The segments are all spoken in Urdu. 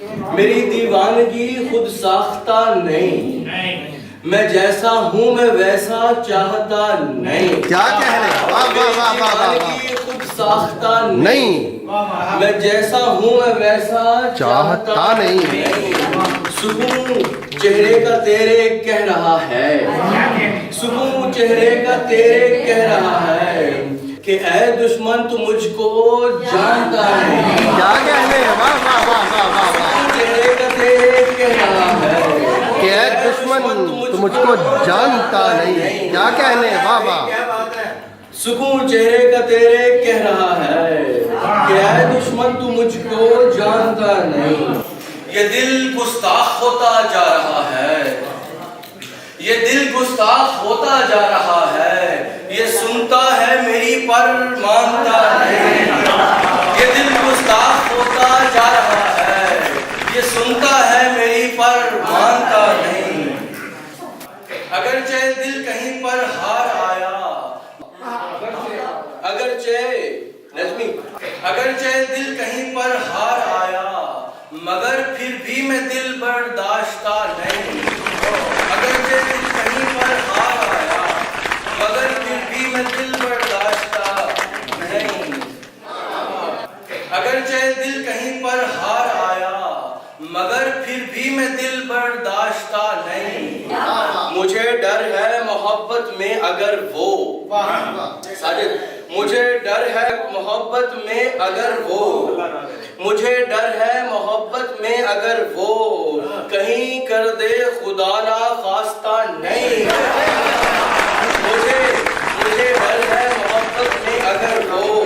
میری دیوانگی خود ساختہ نہیں، میں جیسا ہوں میں ویسا چاہتا نہیں. کیا کہہ رہے ہیں؟ واہ واہ واہ واہ واہ دیوانگی خود ساختہ نہیں، میں جیسا ہوں میں ویسا چاہتا نہیں. سکون چہرے کا تیرے کہہ رہا ہے، سکون چہرے کا تیرے کہہ رہا ہے کہ اے دشمن تو مجھ کو جانتا نہیں. کیا کہہ رہے ہیں؟ واہ واہ واہ واہ واہ واہ. سکون چہرے کا تیرے کہہ رہا ہے کہ اے دشمن تو مجھ کو جانتا نہیں. کیا کہہ رہے ہیں؟ واہ واہ. سکون چہرے کا تیرے کہہ رہا ہے کہ اے دشمن تو مجھ کو جانتا نہیں. یہ دل گستاخ ہوتا جا رہا ہے، یہ دل گستاخ ہوتا جا رہا ہے، یہ سنتا ہے میری پر مانتا نہیں. یہ دل گستاخ ہوتا جا رہا ہے، یہ سنتا ہے میری پر مانتا نہیں. اگرچہ دل کہیں پر ہار آیا، اگرچہ دل کہیں پر ہار آیا، مگر پھر بھی میں دل برداشتہ نہیں. اگرچہ دل کہیں پر ہار آیا، مگر پھر بھی میں دل برداشتہ نہیں. اگرچہ دل کہیں پر ہار آیا، مگر پھر بھی میں دل برداشتہ نہیں. مجھے ڈر ہے محبت میں اگر وہ ساجد، مجھے ڈر ہے محبت میں اگر وہ، مجھے ڈر ہے محبت میں اگر وہ کہیں کر دے خدا نہ خواستہ نہیں. مجھے ڈر ہے محبت میں اگر وہ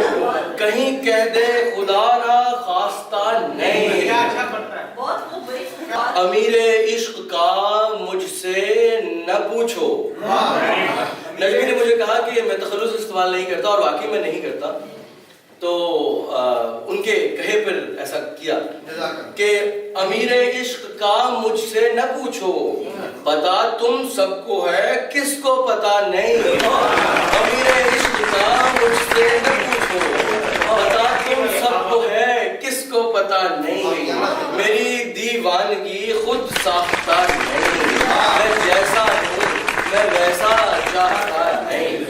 کہیں کہہ دے خدا نہ خواستہ نہیں. امیر عشق کا مجھ سے نہ پوچھو. نجمی نے مجھے کہا کہ میں تخلص استعمال نہیں کرتا، اور واقعی میں نہیں کرتا، تو ان کے کہے پر ایسا کیا کہ امیر عشق کا مجھ سے نہ پوچھو، پتا تم سب کو ہے کس کو پتا نہیں. امیر عشق کا مجھ سے نہ پوچھو، پتا تم سب کو ہے کس کو پتا نہیں. میری دیوانگی خود ساختہ نہیں، میں جیسا ہوں میں ویسا چاہتا نہیں.